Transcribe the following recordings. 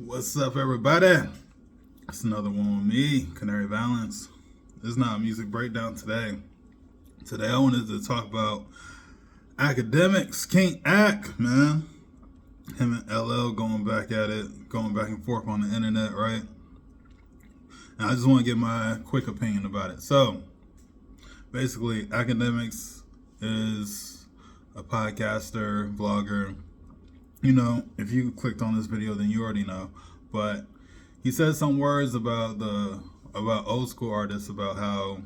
What's up, everybody? It's another one with me, Canary Valens. This is not a music breakdown today. Today I wanted to talk about Akademiks, King Ak, man. Him and LL going back at it, going back and forth on the internet, right? And I just want to give my quick opinion about it. So, basically, Akademiks is a podcaster, vlogger. You know, if you clicked on this video, then you already know. But he said some words about old school artists, about how,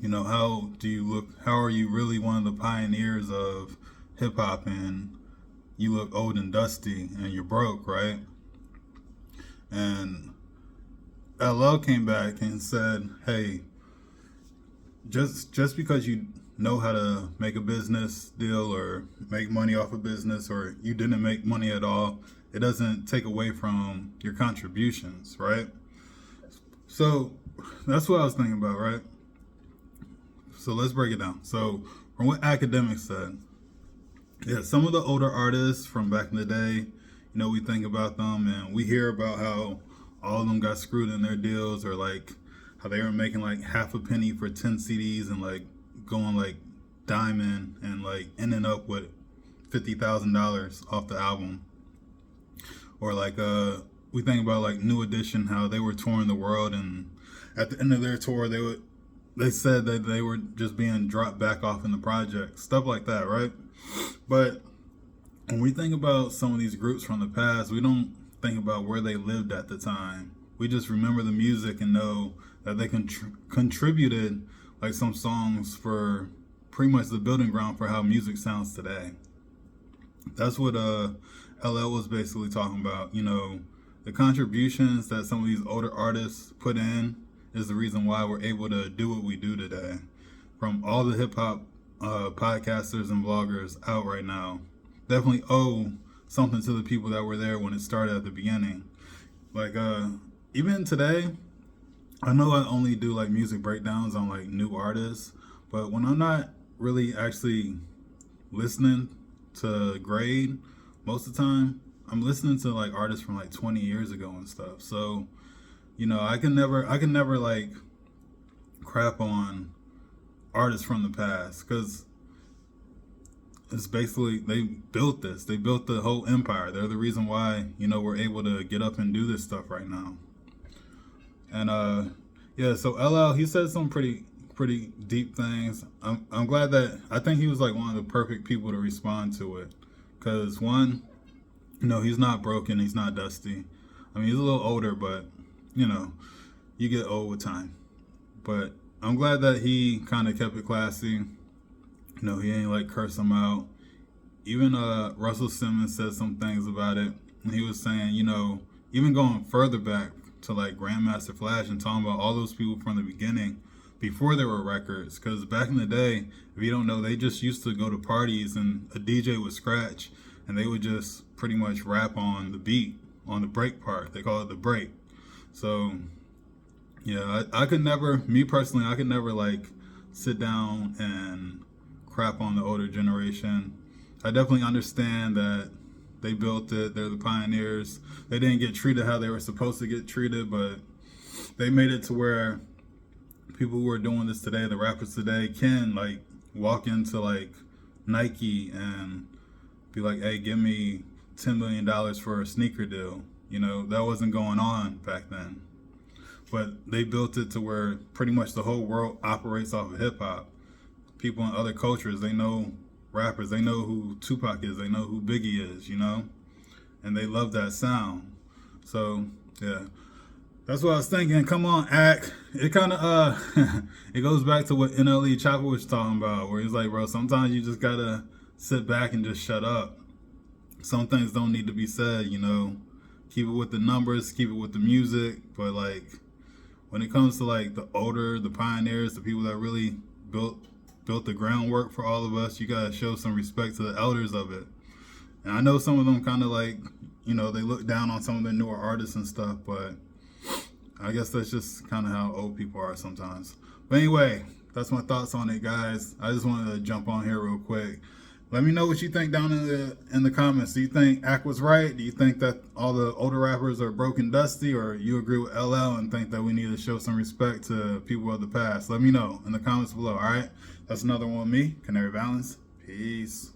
how do you look? How are you really one of the pioneers of hip hop, and you look old and dusty, and you're broke, right? And LL came back and said, "Hey, just because you know how to make a business deal or make money off a business, or you didn't make money at all, it doesn't take away from your contributions, right?" So that's what I was thinking about, right? So let's break it down. So from what Akademiks said, yeah, some of the older artists from back in the day, we think about them and we hear about how all of them got screwed in their deals, or like how they were making like half a penny for 10 CDs and like going like diamond and like ending up with $50,000 off the album. Or like we think about like New Edition, how they were touring the world, and at the end of their tour they said that they were just being dropped back off in the project, stuff like that, right? But when we think about some of these groups from the past, we don't think about where they lived at the time. We just remember the music and know that they contributed like some songs for pretty much the building ground for how music sounds today. That's what LL was basically talking about. The contributions that some of these older artists put in is the reason why we're able to do what we do today. From all the hip hop podcasters and vloggers out right now, definitely owe something to the people that were there when it started at the beginning. Like even today, I know I only do like music breakdowns on like new artists, but when I'm not really actually listening to grade, most of the time I'm listening to like artists from like 20 years ago and stuff. So, I can never like crap on artists from the past, because it's basically, they built this. They built the whole empire. They're the reason why, we're able to get up and do this stuff right now. And yeah, so LL, he said some pretty deep things. I'm glad that, I think he was like one of the perfect people to respond to it, because one, he's not broken, he's not dusty. I mean, he's a little older, but you get old with time. But I'm glad that he kind of kept it classy. He ain't like curse him out. Even Russell Simmons said some things about it, and he was saying, even going further back to like Grandmaster Flash and talking about all those people from the beginning, before there were records. Because back in the day, if you don't know, they just used to go to parties and a DJ would scratch and they would just pretty much rap on the beat, on the break part. They call it the break. So yeah, I could never, me personally, I could never like sit down and crap on the older generation. I definitely understand that they built it, they're the pioneers. They didn't get treated how they were supposed to get treated, but they made it to where people who are doing this today, the rappers today, can like walk into like Nike and be like, "Hey, give me $10 million for a sneaker deal." That wasn't going on back then. But they built it to where pretty much the whole world operates off of hip hop. People in other cultures, they know rappers, they know who Tupac is, they know who Biggie is, and they love that sound. So yeah, that's what I was thinking. Come on, Ak. It kind of it goes back to what NLE Chopper was talking about, where he's like, bro, sometimes you just gotta sit back and just shut up. Some things don't need to be said, keep it with the numbers, keep it with the music. But like when it comes to like the pioneers, the people that really built the groundwork for all of us, you gotta show some respect to the elders of it. And I know some of them kind of like, they look down on some of the newer artists and stuff, but I guess that's just kind of how old people are sometimes. But anyway, that's my thoughts on it, guys. I just wanted to jump on here real quick. Let me know what you think down in the comments. Do you think Ak was right? Do you think that all the older rappers are broke and dusty, or you agree with LL and think that we need to show some respect to people of the past? Let me know in the comments below. All right, that's another one with me, Canary Valens. Peace.